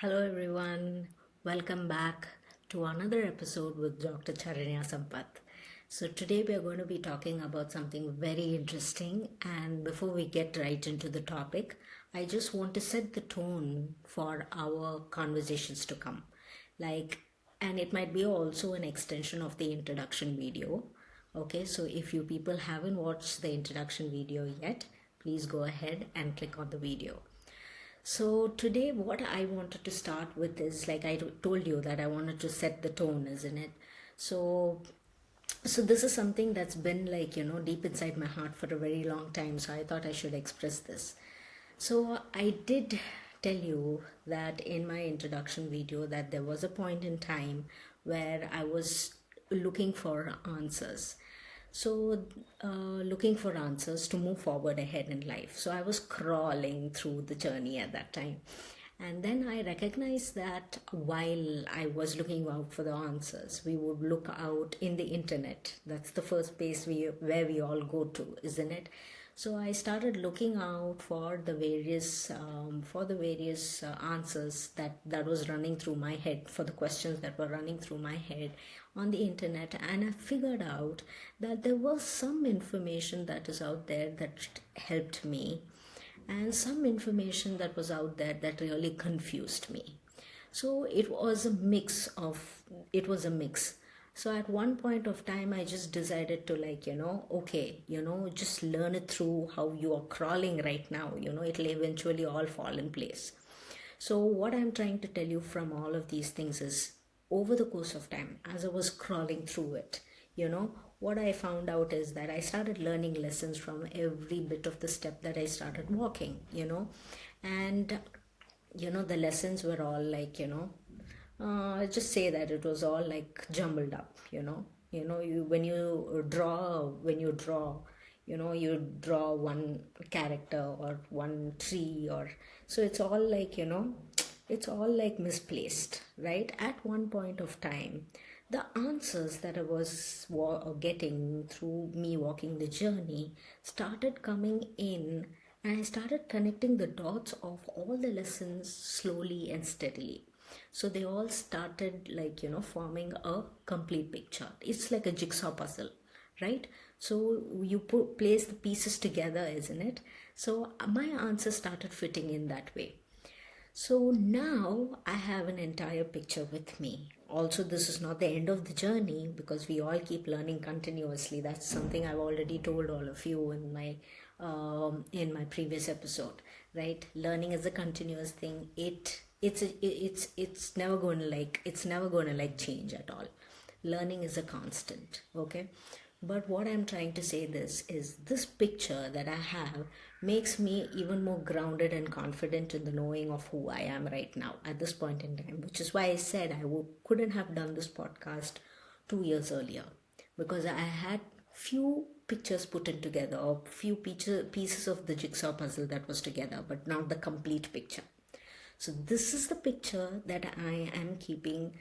Hello everyone, welcome back to another episode with Dr. Charanyaa Sampath. So today we are going to be talking about something very interesting, and before we get right into the topic, I just want to set the tone for our conversations to come. And it might be also an extension of the introduction video. Okay, so if you people haven't watched the introduction video yet, please go ahead and click on the video. So today what I wanted to start with is, like I told you, that I wanted to set the tone, isn't it? So this is something that's been deep inside my heart for a very long time, so I thought I should express this. So I did tell you that in my introduction video that there was a point in time where I was looking for answers. Looking for answers to move forward ahead in life. So I was crawling through the journey at that time. And then I recognized that while I was looking out for the answers, we would look out in the internet. That's the first place where we all go to, isn't it? So I started looking out for the various answers that was running through my head, for the questions that were running through my head on the internet, and I figured out that there was some information that is out there that helped me, and some information that was out there that really confused me. So it was a mix. So at one point of time, I just decided to just learn it through how you are crawling right now. It'll eventually all fall in place. So what I'm trying to tell you from all of these things is, over the course of time, as I was crawling through it, what I found out is that I started learning lessons from every bit of the step that I started walking, and the lessons were all just say that it was all like jumbled up. When you draw, you draw one character or one tree, or so it's all it's all like misplaced, right? At one point of time, the answers that I was getting through me walking the journey started coming in, and I started connecting the dots of all the lessons slowly and steadily. So they all started forming a complete picture. It's like a jigsaw puzzle, right? So you place the pieces together, isn't it? So my answer started fitting in that way. So now I have an entire picture with me. Also, this is not the end of the journey, because we all keep learning continuously. That's something I've already told all of you in my previous episode, right? Learning is a continuous thing. It's never going to change at all. Learning is a constant, okay? But what I'm trying to say is this picture that I have makes me even more grounded and confident in the knowing of who I am right now at this point in time, which is why I said I couldn't have done this podcast 2 years earlier, because I had few pictures put in together, or few pieces of the jigsaw puzzle that was together, but not the complete picture. So this is the picture that I am keeping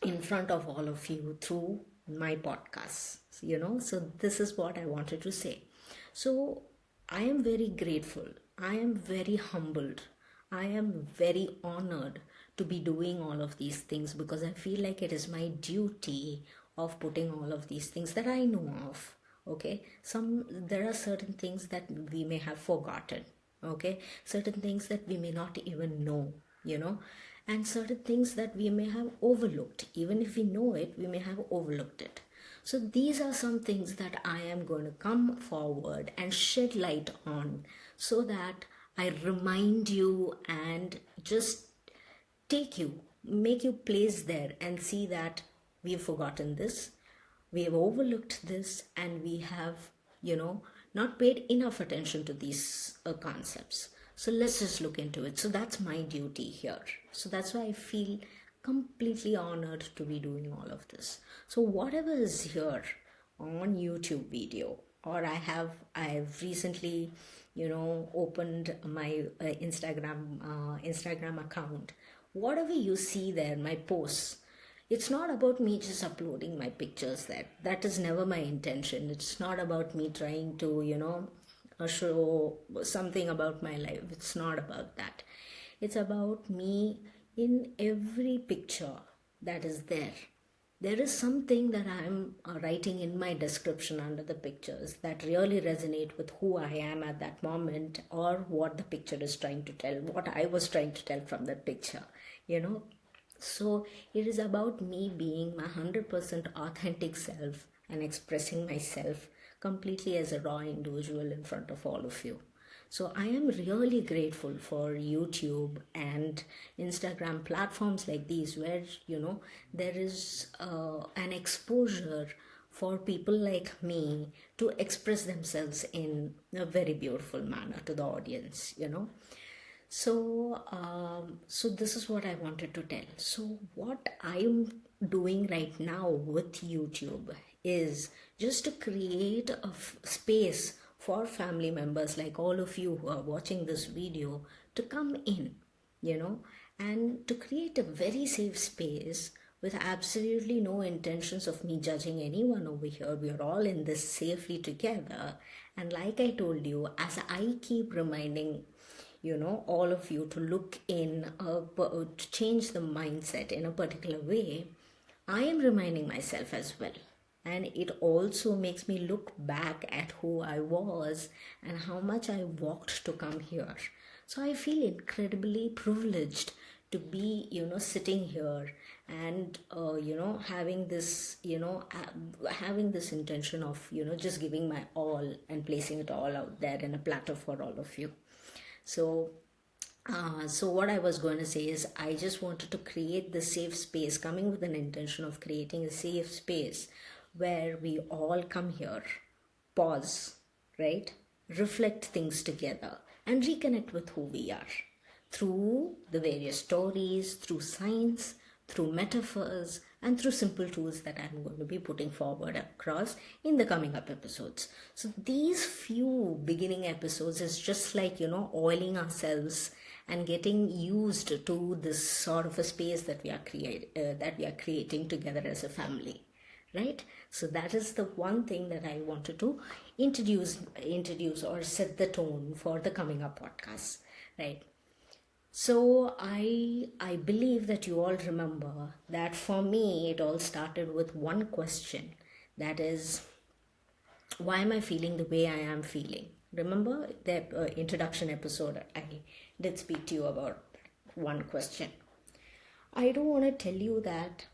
in front of all of you through my podcasts, so this is what I wanted to say. So I am very grateful, I am very humbled, I am very honored to be doing all of these things, because I feel like it is my duty of putting all of these things that I know of. Okay, there are certain things that we may have forgotten, okay, certain things that we may not even know, and certain things that we may have overlooked. Even if we know it, we may have overlooked it. So these are some things that I am going to come forward and shed light on, so that I remind you and just make you place there and see that we have forgotten this, we have overlooked this, and we have, not paid enough attention to these concepts. So let's just look into it. So that's my duty here. So that's why I feel completely honored to be doing all of this. So whatever is here on YouTube video, or I've recently, opened my Instagram account. Whatever you see there, my posts, it's not about me just uploading my pictures there. That is never my intention. It's not about me trying to, show something about my life. It's not about that. It's about me in every picture that is there. There is something that I'm writing in my description under the pictures that really resonate with who I am at that moment, or what the picture is trying to tell, what I was trying to tell from that picture, you know. So it is about me being my 100% authentic self and expressing myself completely as a raw individual in front of all of you. So I am really grateful for YouTube and Instagram platforms like these, where there is an exposure for people like me to express themselves in a very beautiful manner to the audience. So this is what I wanted to tell. So what I'm doing right now with YouTube is just to create a space for family members like all of you who are watching this video to come in, and to create a very safe space with absolutely no intentions of me judging anyone over here. We are all in this safely together. And like I told you, as I keep reminding all of you to look in, to change the mindset in a particular way, I am reminding myself as well. And it also makes me look back at who I was and how much I walked to come here. So I feel incredibly privileged to be, sitting here and, having this, having this intention of, just giving my all and placing it all out there in a platter for all of you. So what I was going to say is, I just wanted to create the safe space, coming with an intention of creating a safe space where we all come here, pause, right? Reflect things together and reconnect with who we are through the various stories, through science, through metaphors, and through simple tools that I'm going to be putting forward across in the coming up episodes. So these few beginning episodes is just like, oiling ourselves and getting used to this sort of a space that we are creating together as a family, right? So that is the one thing that I wanted to introduce or set the tone for the coming up podcasts, right? So I believe that you all remember that for me it all started with one question, that is, why am I feeling the way I am feeling? Remember the introduction episode, I did speak to you about that one question. I don't want to tell you that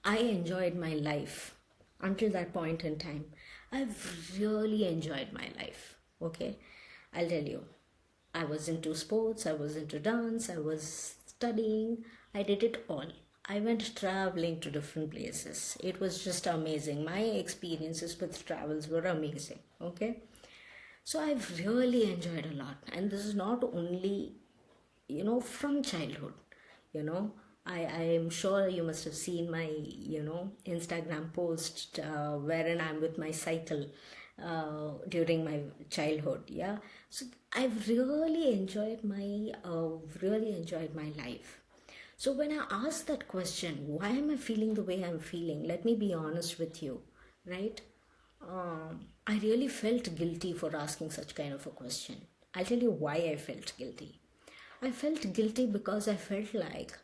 I enjoyed my life until that point in time. I've really enjoyed my life, okay? I'll tell you. I was into sports, I was into dance, I was studying, I did it all. I went traveling to different places. It was just amazing. My experiences with travels were amazing, okay? So I've really enjoyed a lot. And this is not only, from childhood, I am sure you must have seen my, Instagram post wherein I'm with my cycle during my childhood. Yeah, so I've really enjoyed my life. So when I asked that question, why am I feeling the way I'm feeling, let me be honest with you, right? I really felt guilty for asking such kind of a question. I'll tell you why I felt guilty. I felt guilty because I felt like,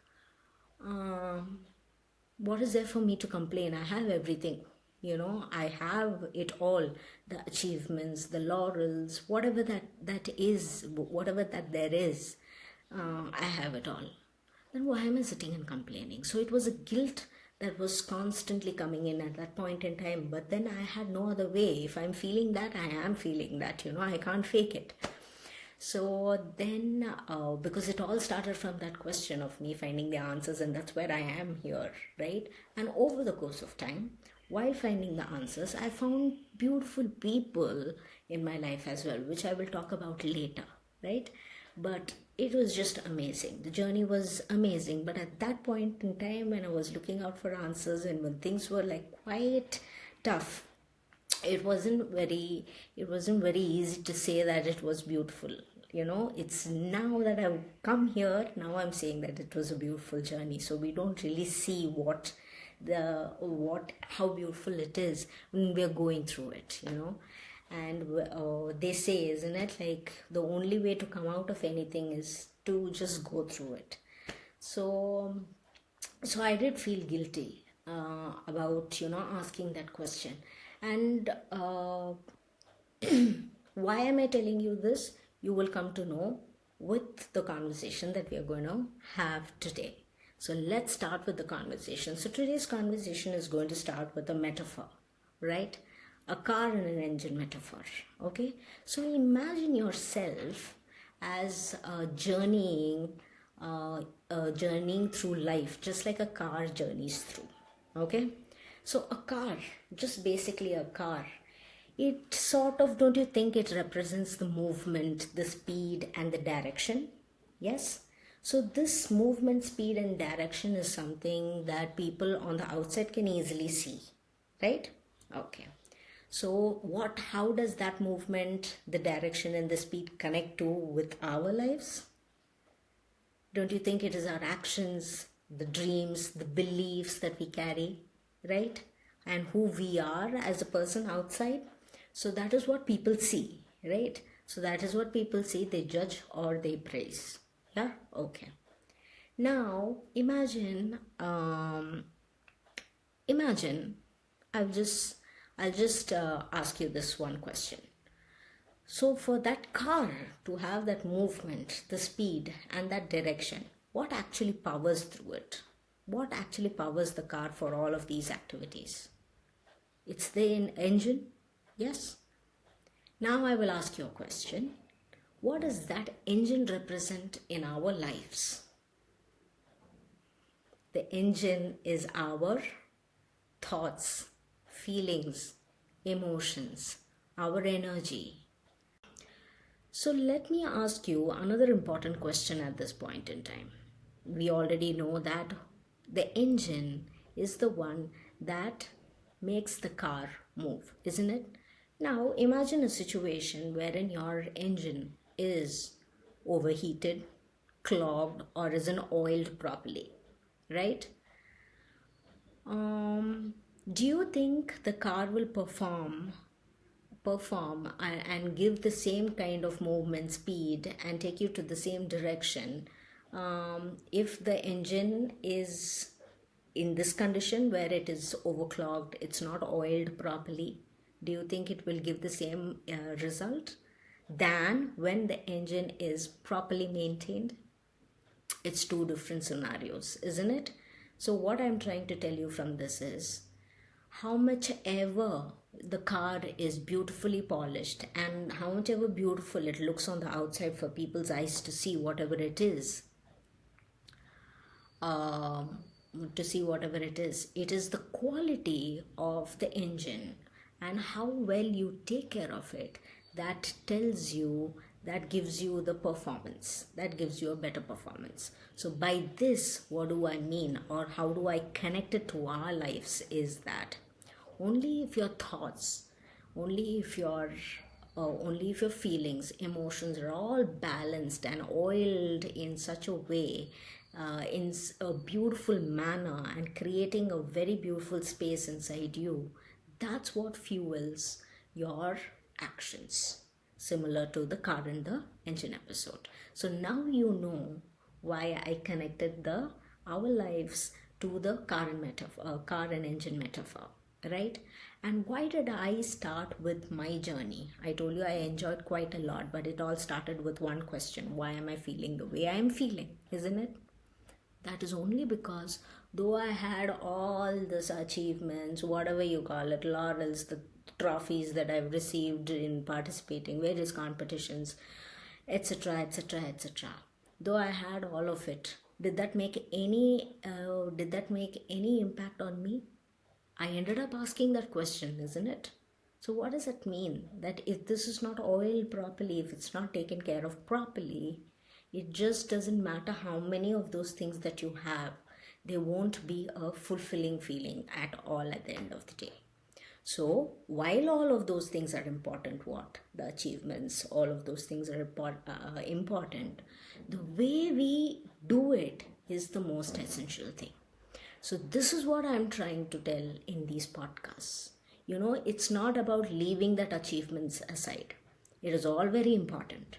what is there for me to complain? I have everything. I have it all, the achievements, the laurels, whatever that is, whatever that there is, I have it all. Then why am I sitting and complaining? So it was a guilt that was constantly coming in at that point in time. But then I had no other way. If I'm feeling that, I am feeling that, I can't fake it. So then, because it all started from that question of me finding the answers, and that's where I am here, right? And over the course of time, while finding the answers, I found beautiful people in my life as well, which I will talk about later, right? But it was just amazing. The journey was amazing. But at that point in time, when I was looking out for answers and when things were like quite tough, it wasn't very easy to say that it was beautiful. It's now that I've come here, now I'm saying that it was a beautiful journey. So we don't really see how beautiful it is when we're going through it, And they say, isn't it, like the only way to come out of anything is to just go through it. So I did feel guilty about asking that question. And why am I telling you this? You will come to know with the conversation that we are going to have today. So let's start with the conversation. So today's conversation is going to start with a metaphor, right? A car and an engine metaphor. Okay, so imagine yourself as journeying through life, just like a car journeys through. Okay, so a car, just basically a car, it sort of, don't you think it represents the movement, the speed and the direction? Yes. So this movement, speed and direction is something that people on the outside can easily see, right? Okay. So how does that movement, the direction and the speed connect to with our lives? Don't you think it is our actions, the dreams, the beliefs that we carry, right? And who we are as a person outside? So that is what people see, right? So that is what people see. They judge or they praise. Yeah? Okay. Now, imagine, I'll just ask you this one question. So for that car to have that movement, the speed and that direction, what actually powers through it? What actually powers the car for all of these activities? It's the engine, yes? Now I will ask you a question. What does that engine represent in our lives? The engine is our thoughts, feelings, emotions, our energy. So let me ask you another important question at this point in time. We already know that the engine is the one that makes the car move, isn't it? Now imagine a situation wherein your engine is overheated, clogged, or isn't oiled properly, right? Do you think the car will perform and give the same kind of movement, speed, and take you to the same direction if the engine is in this condition where it is overclogged, it's not oiled properly? Do you think it will give the same result than when the engine is properly maintained? It's two different scenarios, isn't it? So what I'm trying to tell you from this is, how much ever the car is beautifully polished and how much ever beautiful it looks on the outside for people's eyes to see whatever it is, it is the quality of the engine and how well you take care of it that tells you, that gives you the performance, that gives you a better performance. So by this, what do I mean, or how do I connect it to our lives, is that only if your thoughts, only if your feelings, emotions are all balanced and oiled in such a way, in a beautiful manner, and creating a very beautiful space inside you, that's what fuels your actions, similar to the car and the engine episode. So now you know why I connected our lives to the car and engine metaphor, right? And why did I start with my journey? I told you I enjoyed quite a lot, but it all started with one question: why am I feeling the way I am feeling, isn't it? That is only because though I had all these achievements, whatever you call it, laurels, the trophies that I've received in participating various competitions, etc., etc., etc., though I had all of it, did that make any impact on me? I ended up asking that question, isn't it? So what does it mean? That if this is not oiled properly, if it's not taken care of properly, it just doesn't matter how many of those things that you have, they won't be a fulfilling feeling at all at the end of the day. So while all of those things are important, the achievements, all of those things are important, the way we do it is the most essential thing. So this is what I'm trying to tell in these podcasts. It's not about leaving that achievements aside. It is all very important.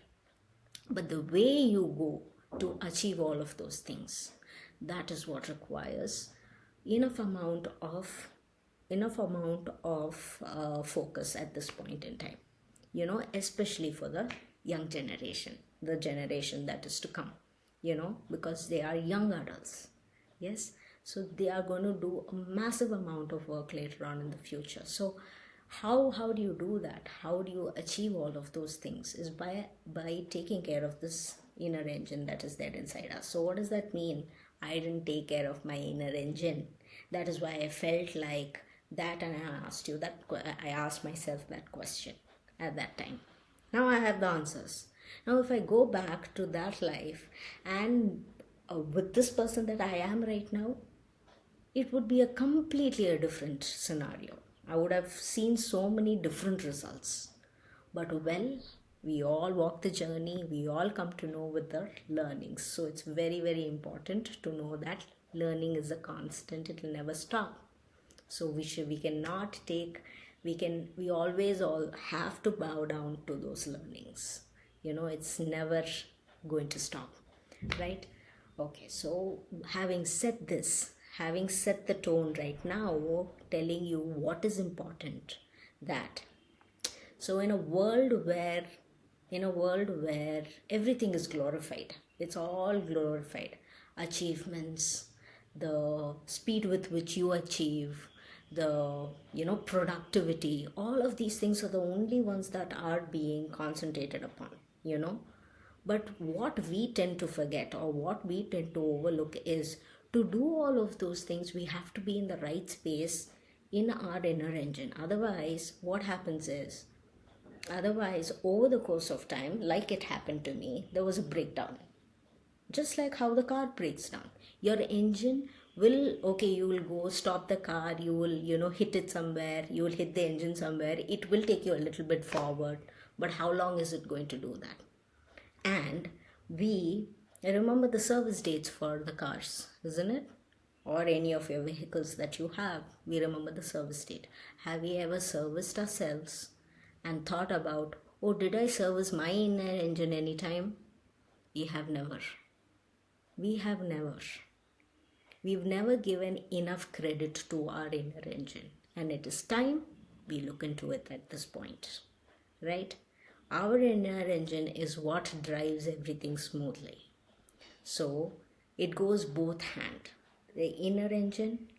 But the way you go to achieve all of those things, that is what requires enough amount of focus at this point in time, especially for the young generation, the generation that is to come, because they are young adults. Yes, so they are going to do a massive amount of work later on in the future. So how do you do that? How do you achieve all of those things? Is by taking care of this inner engine that is there inside us. So what does that mean? I didn't take care of my inner engine. That is why I felt like that, and I asked myself that question at that time. Now I have the answers. Now if I go back to that life and with this person that I am right now, it would be a completely different scenario. I would have seen so many different results. But we all walk the journey, we all come to know with the learnings. So it's very, very important to know that learning is a constant, it will never stop. So we always all have to bow down to those learnings. It's never going to stop, right? Okay, so having set the tone right now, telling you what is important, that so in a world where everything is glorified, it's all glorified, achievements, the speed with which you achieve, the productivity, all of these things are the only ones that are being concentrated upon. But what we tend to forget, or what we tend to overlook, is to do all of those things we have to be in the right space in our inner engine. Otherwise what happens is, over the course of time, like it happened to me, there was a breakdown. Just like how the car breaks down, your engine will, you will go stop the car, you will hit it somewhere, you will hit the engine somewhere, it will take you a little bit forward, but how long is it going to do that? And we remember the service dates for the cars, isn't it? Or any of your vehicles that you have, we remember the service date. Have we ever serviced ourselves and thought about, did I service my inner engine anytime? We have never. We've never given enough credit to our inner engine, and it is time we look into it at this point, right? Our inner engine is what drives everything smoothly. So it goes both hand, the inner engine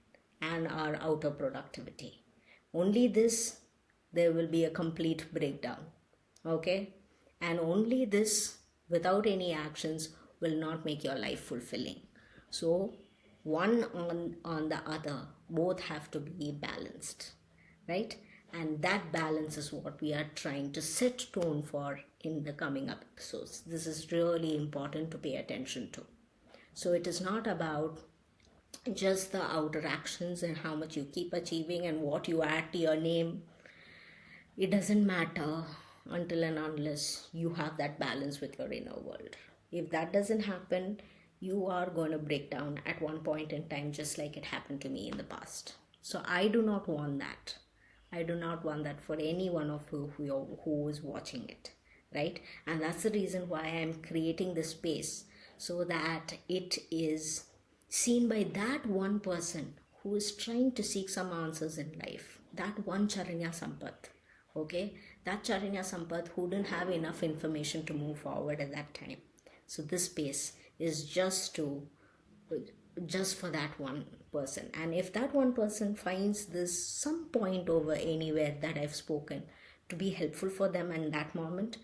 and our outer productivity. Only this, there will be a complete breakdown, okay? And only this, without any actions, will not make your life fulfilling. So one on the other, both have to be balanced, right? And that balance is what we are trying to set tone for in the coming up episodes. This is really important to pay attention to. So it is not about just the outer actions and how much you keep achieving and what you add to your name. It doesn't matter until and unless you have that balance with your inner world. If that doesn't happen, you are going to break down at one point in time, just like it happened to me in the past. So I do not want that. I do not want that for any one of you who is watching it, right? And that's the reason why I'm creating this space, so that it is seen by that one person who is trying to seek some answers in life. That one Charanyaa Sampath, okay? That Charanyaa Sampath who didn't have enough information to move forward at that time. So this space is just for that one person. And if that one person finds this some point over anywhere that I've spoken to be helpful for them in that moment,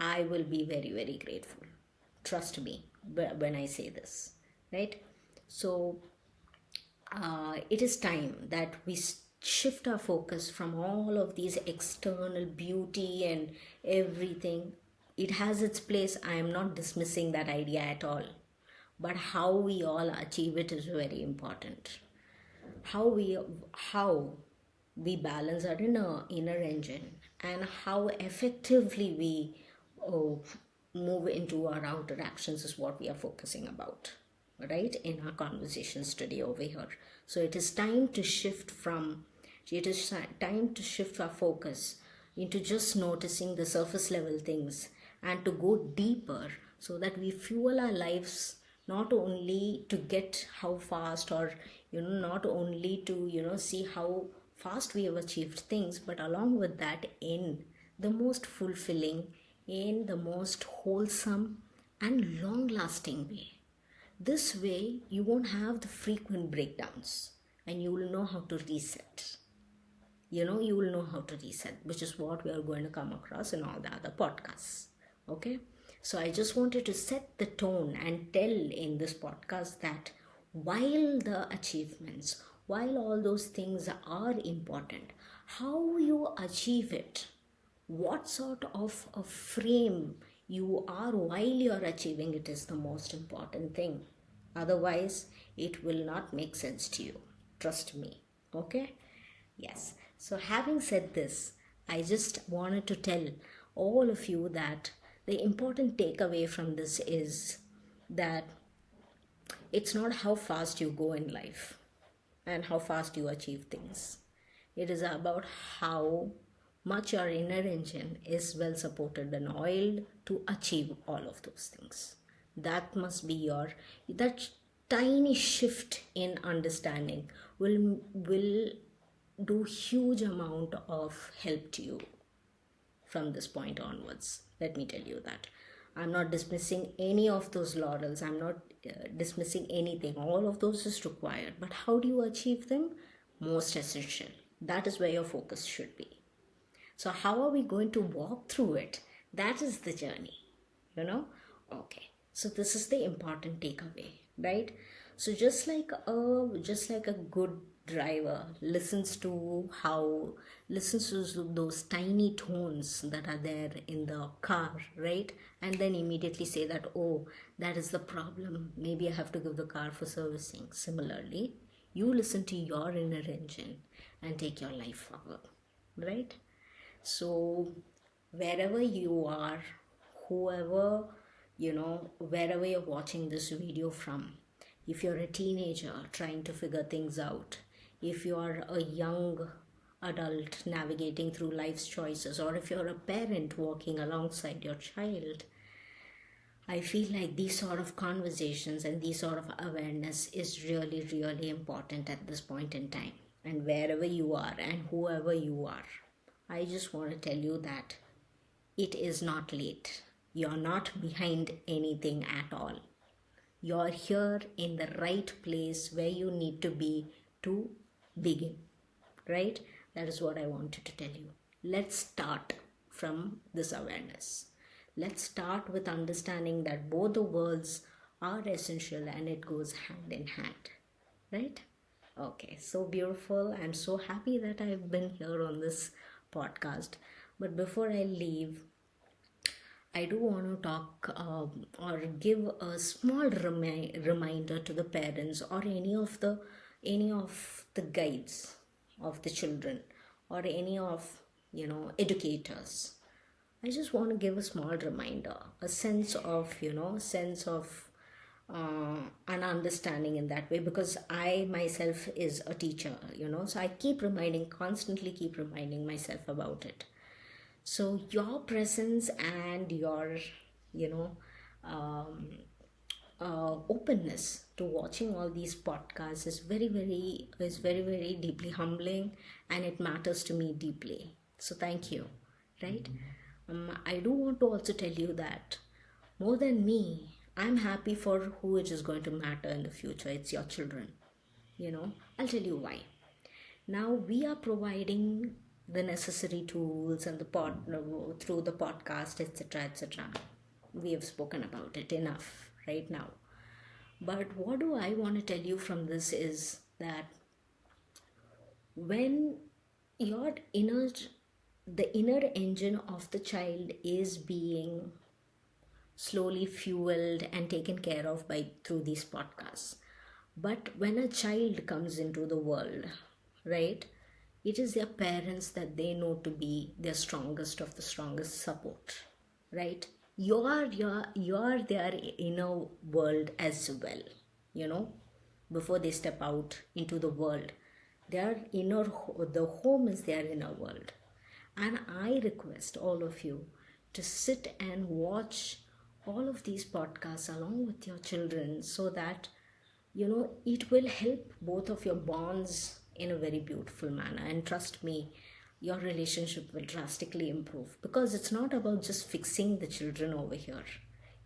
I will be very, very grateful. Trust me when I say this, right? So it is time that we shift our focus from all of these external beauty and everything. It has its place. I am not dismissing that idea at all. But how we all achieve it is very important. How we balance our inner engine, and how effectively we move into our outer actions is what we are focusing about, right, in our conversations today over here. So it is time to shift from It is time to shift our focus into just noticing the surface level things and to go deeper so that we fuel our lives not only to get how fast or not only to see how fast we have achieved things, but along with that in the most fulfilling, in the most wholesome and long lasting way. This way you won't have the frequent breakdowns and you will know how to reset. You will know how to reset, which is what we are going to come across in all the other podcasts. Okay, so I just wanted to set the tone and tell in this podcast that while the achievements, while all those things are important, how you achieve it, what sort of a frame you are while you're achieving it is the most important thing. Otherwise it will not make sense to you, trust me. Okay, yes. So having said this, I just wanted to tell all of you that the important takeaway from this is that it's not how fast you go in life and how fast you achieve things. It is about how much your inner engine is well supported and oiled to achieve all of those things. That must be that tiny shift in understanding will do huge amount of help to you from this point onwards. Let me tell you that I'm not dismissing any of those laurels. I'm not dismissing anything. All of those is required, but how do you achieve them? Most essential. That is where your focus should be. So how are we going to walk through it? That is the journey, okay. So this is the important takeaway, right? So just like a good driver listens to those tiny tones that are there in the car, right? And then immediately say that, oh, that is the problem, maybe I have to give the car for servicing. Similarly, you listen to your inner engine and take your life forward, right? So wherever you are, whoever, wherever you're watching this video from, if you're a teenager trying to figure things out, if you're a young adult navigating through life's choices, or if you're a parent walking alongside your child, I feel like these sort of conversations and these sort of awareness is really, really important at this point in time. And wherever you are and whoever you are, I just want to tell you that it is not late. You're not behind anything at all. You're here in the right place where you need to be to begin, right? That is what I wanted to tell you. Let's start from this awareness. Let's start with understanding that both the worlds are essential and it goes hand in hand, right? Okay, so beautiful. I'm so happy that I've been here on this podcast. But before I leave, I do want to talk or give a small reminder to the parents or any of the guides of the children or any of educators. I just want to give a small reminder, a sense of an understanding in that way, because I myself is a teacher, so I constantly keep reminding myself about it. So your presence and your openness to watching all these podcasts is very, very deeply humbling, and it matters to me deeply. So thank you, right? I do want to also tell you that more than me, I'm happy for who it is going to matter in the future. It's your children. I'll tell you why. Now we are providing the necessary tools and through the podcast, etc. We have spoken about it enough right now. But what do I want to tell you from this is that when the inner engine of the child is being slowly fueled and taken care of through these podcasts, but when a child comes into the world, right, it is their parents that they know to be their strongest of the strongest support, right? You're their inner world as well, before they step out into the world. The home is their inner world. And I request all of you to sit and watch all of these podcasts along with your children, so that it will help both of your bonds in a very beautiful manner. And trust me, your relationship will drastically improve, because it's not about just fixing the children over here.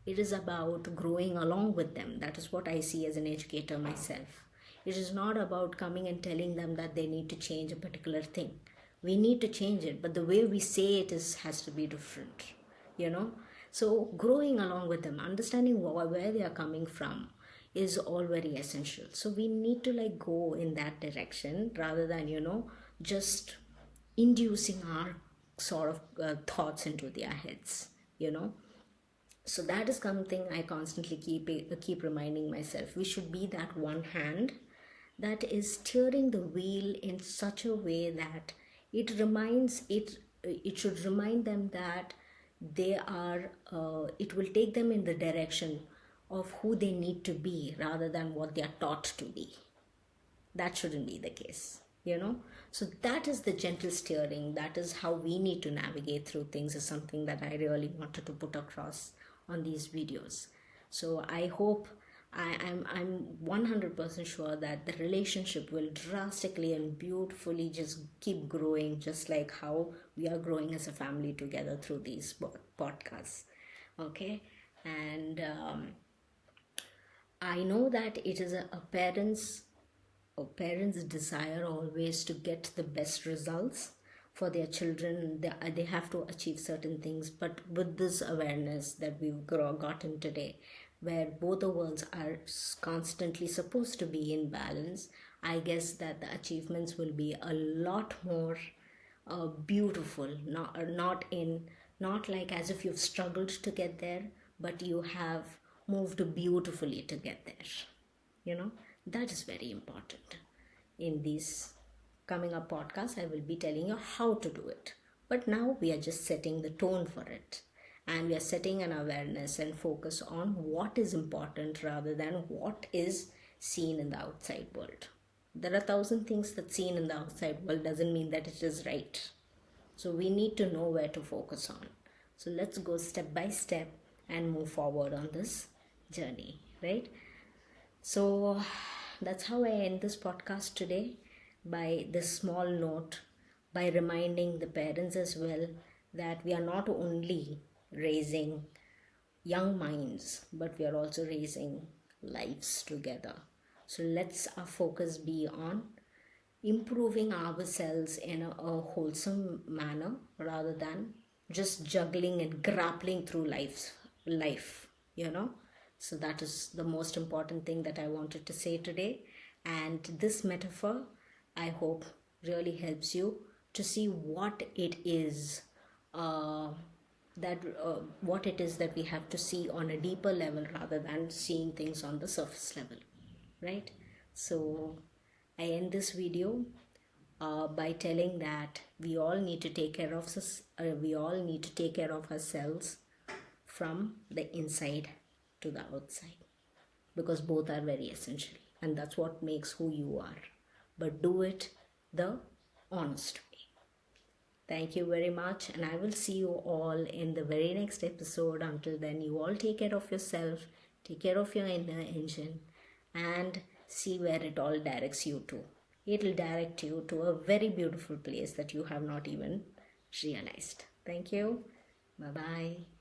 It is about growing along with them. That is what I see as an educator myself. It is not about coming and telling them that they need to change a particular thing. We need to change it, but the way we say it has to be different, so growing along with them, understanding where they are coming from, is all very essential. So we need to go in that direction, rather than just inducing our sort of thoughts into their heads. So that is something I constantly keep reminding myself. We should be that one hand that is steering the wheel in such a way that it should remind them that they are it will take them in the direction of who they need to be, rather than what they are taught to be. That shouldn't be the case. So that is the gentle steering. That is how we need to navigate through things, is something that I really wanted to put across on these videos. So I hope, I'm 100% sure that the relationship will drastically and beautifully just keep growing, just like how we are growing as a family together through these podcasts. Okay. And I know that it is a parent's desire always to get the best results for their children. They have to achieve certain things, but with this awareness that we've gotten today, where both the worlds are constantly supposed to be in balance, I guess that the achievements will be a lot more beautiful. Not like as if you've struggled to get there, but you have moved beautifully to get there. That is very important. In these coming up podcasts, I will be telling you how to do it. But now we are just setting the tone for it. And we are setting an awareness and focus on what is important, rather than what is seen in the outside world. There are 1,000 things that's seen in the outside world, doesn't mean that it is right. So we need to know where to focus on. So let's go step by step and move forward on this journey, right? So that's how I end this podcast today, by this small note, by reminding the parents as well that we are not only raising young minds, but we are also raising lives together. So let's our focus be on improving ourselves in a wholesome manner, rather than just juggling and grappling through life. So that is the most important thing that I wanted to say today. And this metaphor, I hope, really helps you to see what it is that we have to see on a deeper level, rather than seeing things on the surface level, right? So I end this video by telling that we all need to take care of ourselves from the inside to the outside, because both are very essential, and that's what makes who you are. But do it the honest way. Thank you very much, and I will see you all in the very next episode. Until then, you all take care of yourself, take care of your inner engine, and see where it all directs you to. It will direct you to a very beautiful place that you have not even realized. Thank you. Bye-bye.